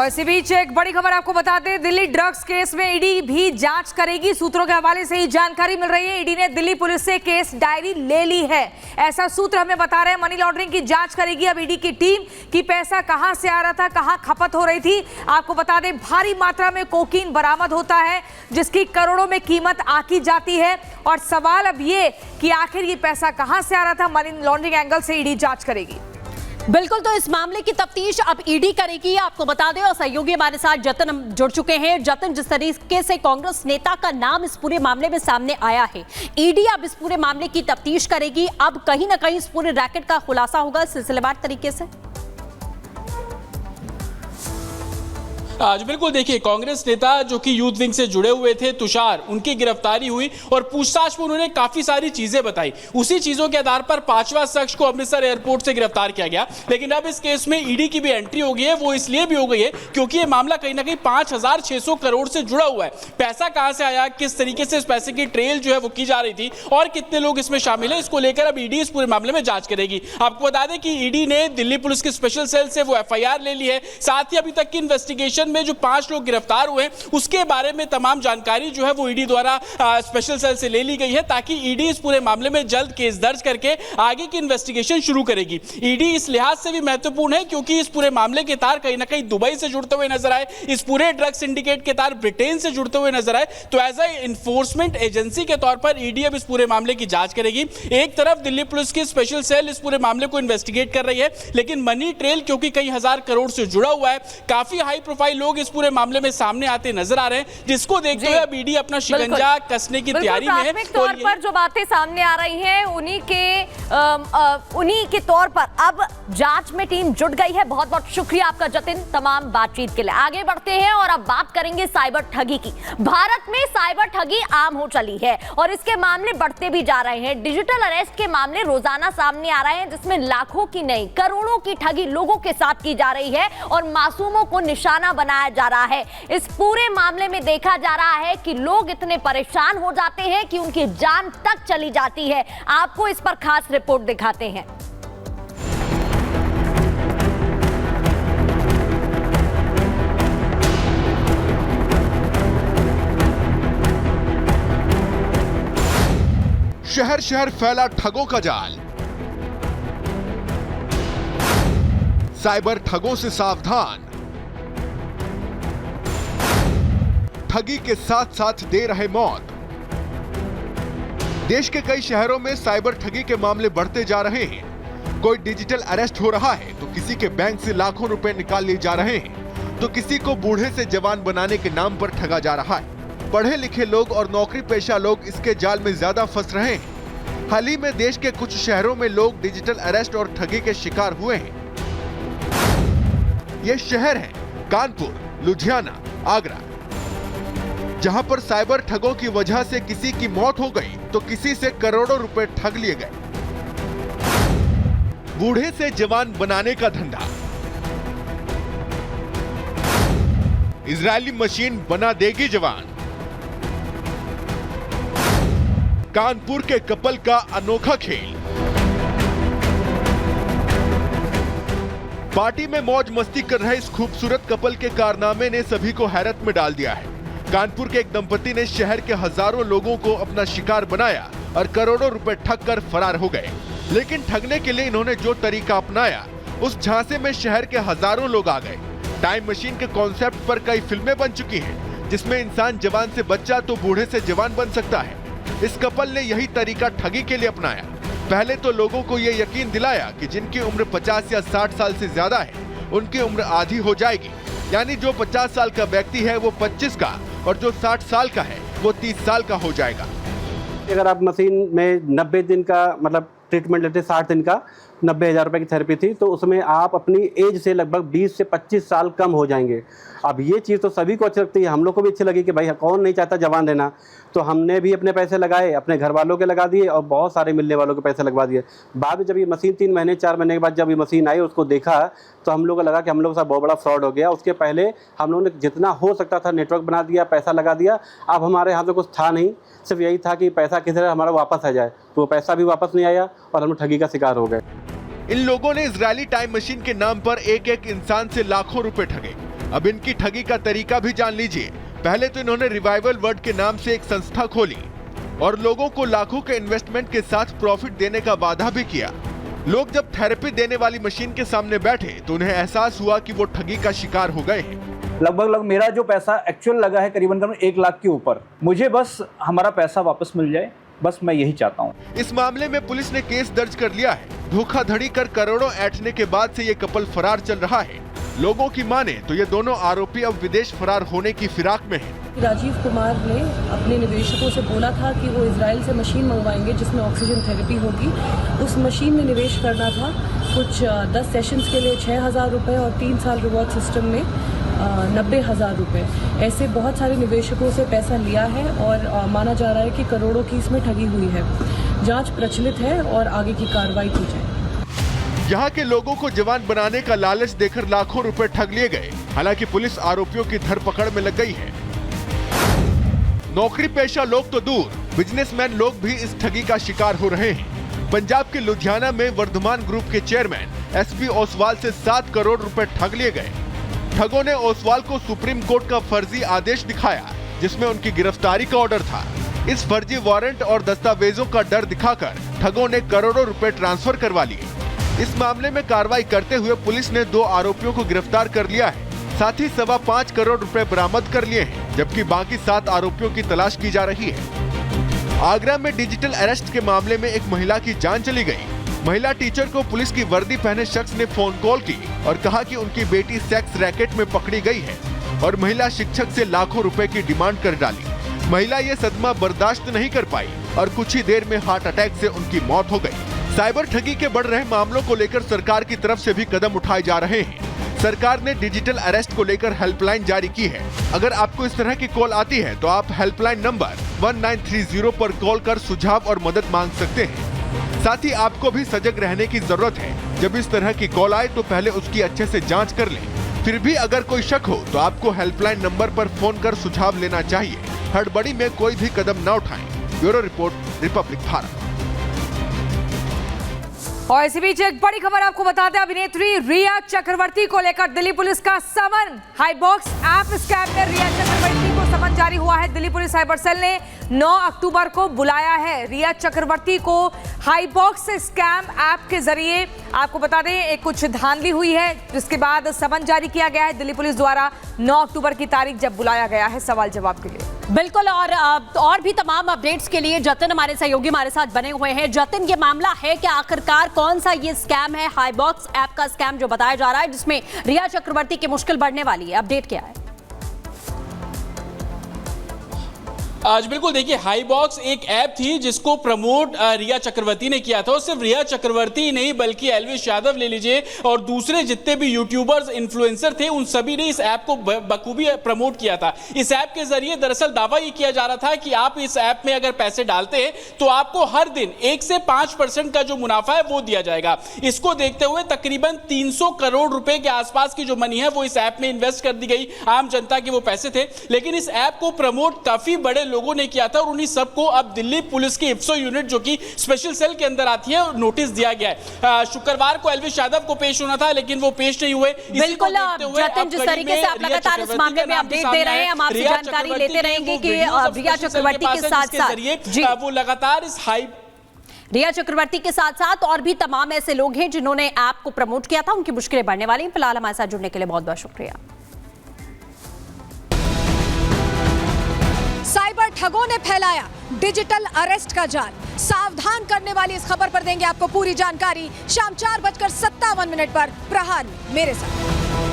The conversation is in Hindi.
और इसी बीच एक बड़ी खबर आपको बता दें, दिल्ली ड्रग्स केस में ईडी भी जांच करेगी। सूत्रों के हवाले से ही जानकारी मिल रही है। ईडी ने दिल्ली पुलिस से केस डायरी ले ली है, ऐसा सूत्र हमें बता रहे हैं। मनी लॉन्ड्रिंग की जांच करेगी अब ईडी की टीम कि पैसा कहां से आ रहा था, कहां खपत हो रही थी। आपको बता दें, भारी मात्रा में कोकीन बरामद होता है जिसकी करोड़ों में कीमत आकी जाती है। और सवाल अब ये कि आखिर ये पैसा कहां से आ रहा था, मनी लॉन्ड्रिंग एंगल से ईडी जांच करेगी। बिल्कुल, तो इस मामले की तफ्तीश अब ईडी करेगी, आपको बता दें। और सहयोगी हमारे साथ जतिन जुड़ चुके हैं। जतिन, जिस तरीके से कांग्रेस नेता का नाम इस पूरे मामले में सामने आया है, ईडी अब इस पूरे मामले की तफ्तीश करेगी। अब कहीं ना कहीं इस पूरे रैकेट का खुलासा होगा सिलसिलेवार तरीके से। आज बिल्कुल देखिए, कांग्रेस नेता जो कि यूथ विंग से जुड़े हुए थे, तुषार, उनकी गिरफ्तारी हुई और पूछताछ में उन्होंने काफी सारी चीजें बताई। उसी चीजों के आधार पर पांचवा शख्स को अमृतसर एयरपोर्ट से गिरफ्तार किया गया। लेकिन अब इस केस में ईडी की भी एंट्री हो गई है। वो इसलिए भी हो गई है क्योंकि ये मामला कहीं ना कहीं 5,600 करोड़ से जुड़ा हुआ है। पैसा कहां से आया, किस तरीके से इस पैसे की ट्रेल जो है वो की जा रही थी और कितने लोग इसमें शामिल है, इसको लेकर अब ईडी इस पूरे मामले में जांच करेगी। आपको बता दें कि ईडी ने दिल्ली पुलिस की स्पेशल सेल से वो एफआईआर ले ली है। साथ ही अभी तक की इन्वेस्टिगेशन में जो 5 लोग गिरफ्तार हुए उसके बारे में तमाम जानकारी जो है वो ईडी द्वारा स्पेशल सेल से ले ली गई है, ताकि ईडी इस पूरे मामले में जल्द केस दर्ज करके आगे की इन्वेस्टिगेशन शुरू करेगी। ईडी इस लिहाज से भी महत्वपूर्ण है क्योंकि इस पूरे मामले के तार कहीं ना कहीं दुबई से जुड़ते हुए नजर आए, इस पूरे ड्रग सिंडिकेट के तार ब्रिटेन से जुड़ते हुए नजर आए। तो एज ए इन्फोर्समेंट एजेंसी के तौर पर ईडी अब इस पूरे मामले की जांच करेगी। एक तरफ दिल्ली पुलिस की स्पेशल सेल इस पूरे मामले को इन्वेस्टिगेट कर रही है, लेकिन मनी ट्रेल क्योंकि कई हजार करोड़ से जुड़ा हुआ है, काफी हाई प्रोफाइल लोग इस पूरे मामले में सामने आते नजर आ रहे हैं, जिसको देखते हुए अब ईडी अपना शिकंजा कसने की तैयारी में है। प्राथमिक तौर पर जो बातें सामने आ रही हैं उन्हीं के तौर पर अब जांच में टीम जुट गई है। बहुत बहुत शुक्रिया आपका जतिन तमाम बातचीत के लिए। आगे बढ़ते हैं और अब बात करेंगे साइबर ठगी की। भारत में साइबर ठगी आम हो चली है और इसके मामले बढ़ते भी जा रहे हैं। डिजिटल अरेस्ट के मामले रोजाना सामने आ रहे हैं, जिसमें लाखों की नहीं करोड़ों की ठगी लोगों के साथ की जा रही है और मासूमों को निशाना बनाया जा रहा है। इस पूरे मामले में देखा जा रहा है कि लोग इतने परेशान हो जाते हैं कि उनकी जान तक चली जाती है। आपको इस पर खास रिपोर्ट दिखाते हैं। शहर शहर फैला ठगों का जाल। साइबर ठगों से सावधान। ठगी के साथ साथ दे रहे मौत। देश के कई शहरों में साइबर ठगी के मामले बढ़ते जा रहे हैं। कोई डिजिटल अरेस्ट हो रहा है तो किसी के बैंक से लाखों रुपए निकाल लिए जा रहे हैं, तो किसी को बूढ़े से जवान बनाने के नाम पर ठगा जा रहा है। पढ़े लिखे लोग और नौकरी पेशा लोग इसके जाल में ज्यादा फंस रहे हैं। हाल ही में देश के कुछ शहरों में लोग डिजिटल अरेस्ट और ठगी के शिकार हुए हैं। ये शहर हैं कानपुर, लुधियाना, आगरा, जहां पर साइबर ठगों की वजह से किसी की मौत हो गई तो किसी से करोड़ों रुपए ठग लिए गए। बूढ़े से जवान बनाने का धंधा। इजरायली मशीन बना देगी जवान। कानपुर के कपल का अनोखा खेल। पार्टी में मौज मस्ती कर रहे इस खूबसूरत कपल के कारनामे ने सभी को हैरत में डाल दिया है। कानपुर के एक दंपति ने शहर के हजारों लोगों को अपना शिकार बनाया और करोड़ों रुपए ठग कर फरार हो गए। लेकिन ठगने के लिए इन्होंने जो तरीका अपनाया, उस झांसे में शहर के हजारों लोग आ गए। टाइम मशीन के कॉन्सेप्ट पर कई फिल्में बन चुकी हैं, जिसमें इंसान जवान से बच्चा तो बूढ़े से जवान बन सकता है। इस कपल ने यही तरीका ठगी के लिए अपनाया। पहले तो लोगों को ये यकीन दिलाया कि जिनकी उम्र 50 या 60 साल से ज्यादा है, उनकी उम्र आधी हो जाएगी। यानी जो 50 साल का व्यक्ति है वो 25 का और जो 60 साल का है वो 30 साल का हो जाएगा। अगर आप मशीन में 90 दिन का मतलब ट्रीटमेंट लेते, 60 दिन का 90,000 रुपये की थेरेपी थी, तो उसमें आप अपनी एज से लगभग 20 से 25 साल कम हो जाएंगे। अब ये चीज़ तो सभी को अच्छी लगती है, हम लोग को भी अच्छी लगी कि भाई कौन नहीं चाहता जवान रहना। तो हमने भी अपने पैसे लगाए, अपने घर वालों के लगा दिए और बहुत सारे मिलने वालों के पैसे लगवा दिए। बाद में जब ये मशीन 3 महीने 4 महीने के बाद जब ये मशीन आई, उसको देखा तो हम लोग को लगा कि हम लोग के साथ बहुत बड़ा फ्रॉड हो गया। उसके पहले हम लोगों ने जितना हो सकता था नेटवर्क बना दिया, पैसा लगा दिया। अब हमारे यहाँ पे कुछ था नहीं, सिर्फ यही था कि पैसा किसी तरह हमारा वापस आ जाए, तो वो पैसा भी वापस नहीं आया और हम ठगी का शिकार हो गए। इन लोगों ने इजरायली टाइम मशीन के नाम पर एक एक इंसान से लाखों रुपए ठगे। अब इनकी ठगी का तरीका भी जान लीजिए। पहले तो इन्होंने रिवाइवल वर्ल्ड के नाम से एक संस्था खोली और लोगों को लाखों के इन्वेस्टमेंट के साथ प्रॉफिट देने का वादा भी किया। लोग जब थेरेपी देने वाली मशीन के सामने बैठे तो उन्हें एहसास हुआ कि वो ठगी का शिकार हो गए हैं। लगभग मेरा जो पैसा एक्चुअल लगा है करीबन 1 लाख के ऊपर। मुझे बस हमारा पैसा वापस मिल जाए, बस मैं यही चाहता हूँ। इस मामले में पुलिस ने केस दर्ज कर लिया है। धोखाधड़ी कर करोड़ों ऐंठने के बाद से ये कपल फरार चल रहा है। लोगों की माने तो ये दोनों आरोपी अब विदेश फरार होने की फिराक में हैं। राजीव कुमार ने अपने निवेशकों से बोला था कि वो इजराइल से मशीन मंगवाएंगे जिसमें ऑक्सीजन थेरेपी होगी। उस मशीन में निवेश करना था कुछ 10 सेशंस के लिए 6,000 रुपये और 3 साल रिवॉर्ड सिस्टम में 90,000 रुपये। ऐसे बहुत सारे निवेशकों से पैसा लिया है और माना जा रहा है कि करोड़ों की इसमें ठगी हुई है। जांच प्रचलित है और आगे की कार्रवाई की जाए। यहाँ के लोगों को जवान बनाने का लालच देकर लाखों रुपए ठग लिए गए। हालांकि पुलिस आरोपियों की धरपकड़ में लग गई है। नौकरी पेशा लोग तो दूर, बिजनेसमैन लोग भी इस ठगी का शिकार हो रहे हैं। पंजाब के लुधियाना में वर्धमान ग्रुप के चेयरमैन एसपी ओसवाल से 7 करोड़ रुपए ठग लिए गए। ठगों ने ओसवाल को सुप्रीम कोर्ट का फर्जी आदेश दिखाया जिसमें उनकी गिरफ्तारी का ऑर्डर था। इस फर्जी वारंट और दस्तावेजों का डर दिखाकर ठगों ने करोड़ों रुपए ट्रांसफर करवा लिए। इस मामले में कार्रवाई करते हुए पुलिस ने 2 आरोपियों को गिरफ्तार कर लिया है। साथ ही 5.25 करोड़ रुपए बरामद कर लिए हैं, जबकि बाकी 7 आरोपियों की तलाश की जा रही है। आगरा में डिजिटल अरेस्ट के मामले में एक महिला की जान चली गई। महिला टीचर को पुलिस की वर्दी पहने शख्स ने फोन कॉल की और कहा कि उनकी बेटी सेक्स रैकेट में पकड़ी गई है और महिला शिक्षक से लाखों रुपए की डिमांड कर डाली। महिला ये सदमा बर्दाश्त नहीं कर पाई और कुछ ही देर में हार्ट अटैक से उनकी मौत हो गई। साइबर ठगी के बढ़ रहे मामलों को लेकर सरकार की तरफ से भी कदम उठाए जा रहे हैं। सरकार ने डिजिटल अरेस्ट को लेकर हेल्पलाइन जारी की है। अगर आपको इस तरह की कॉल आती है तो आप हेल्पलाइन नंबर 1930 पर कॉल कर सुझाव और मदद मांग सकते हैं। साथ ही आपको भी सजग रहने की जरूरत है। जब इस तरह की कॉल आए तो पहले उसकी अच्छे से जांच कर लें। फिर भी अगर कोई शक हो तो आपको हेल्पलाइन नंबर पर फोन कर सुझाव लेना चाहिए। हड़बड़ी में कोई भी कदम न उठाएं। Bureau report, Republic Bharat. और इसी बीच एक बड़ी खबर आपको बता दें, अभिनेत्री रिया चक्रवर्ती को लेकर दिल्ली पुलिस का समन। हाईबॉक्स ऐप स्कैम में रिया चक्रवर्ती को समन जारी हुआ है। दिल्ली पुलिस साइबर सेल ने 9 अक्टूबर को बुलाया है रिया चक्रवर्ती को। हाईबॉक्स स्कैम ऐप के जरिए आपको बता दें एक कुछ धांधली हुई है, जिसके बाद समन जारी किया गया है दिल्ली पुलिस द्वारा। 9 अक्टूबर की तारीख जब बुलाया गया है सवाल जवाब के लिए। बिल्कुल, और भी तमाम अपडेट्स के लिए जतिन हमारे सहयोगी हमारे साथ बने हुए हैं। जतिन, ये मामला है कि आखिरकार कौन सा ये स्कैम है, हाईबॉक्स ऐप का स्कैम जो बताया जा रहा है जिसमें रिया चक्रवर्ती की मुश्किल बढ़ने वाली है, अपडेट क्या है? आज बिल्कुल देखिए, हाईबॉक्स एक ऐप थी जिसको प्रमोट रिया चक्रवर्ती ने किया था। और सिर्फ रिया चक्रवर्ती नहीं बल्कि एल्विश यादव ले लीजिए और दूसरे जितने भी यूट्यूबर्स इन्फ्लुएंसर थे उन सभी ने इस ऐप को बखूबी प्रमोट किया था। इस ऐप के जरिए दरअसल दावा ये किया जा रहा था कि आप इस ऐप में अगर पैसे डालते हैं तो आपको हर दिन 1 से 5% का जो मुनाफा है वो दिया जाएगा। इसको देखते हुए तकरीबन 300 करोड़ रुपए के आसपास की जो मनी है वो इस ऐप में इन्वेस्ट कर दी गई। आम जनता के वो पैसे थे, लेकिन इस ऐप को प्रमोट काफी बड़े लोगों ने किया था और उन्हीं सबको अब दिल्ली पुलिस की इफ्सो यूनिट जो कि स्पेशल सेल के अंदर आती है नोटिस दिया गया है। शुक्रवार को एल्विश यादव को पेश होना था लेकिन वो पेश नहीं हुए। बिल्कुल जतिन, जिस तरीके से आप लगातार इस मामले में अपडेट दे रहे हैं, हम आपसे जानकारी लेते रहेंगे कि रिया चक्रवर्ती के साथ वो लगातार इस रिया चक्रवर्ती के साथ साथ और भी तमाम ऐसे लोग हैं जिन्होंने ऐप को प्रमोट किया था, उनकी मुश्किलें बढ़ने वाली हैं। फिलहाल हमारे साथ जुड़ने के लिए बहुत बहुत शुक्रिया। साइबर ठगों ने फैलाया डिजिटल अरेस्ट का जाल। सावधान करने वाली इस खबर पर देंगे आपको पूरी जानकारी शाम 4:57 पर प्रहार में मेरे साथ।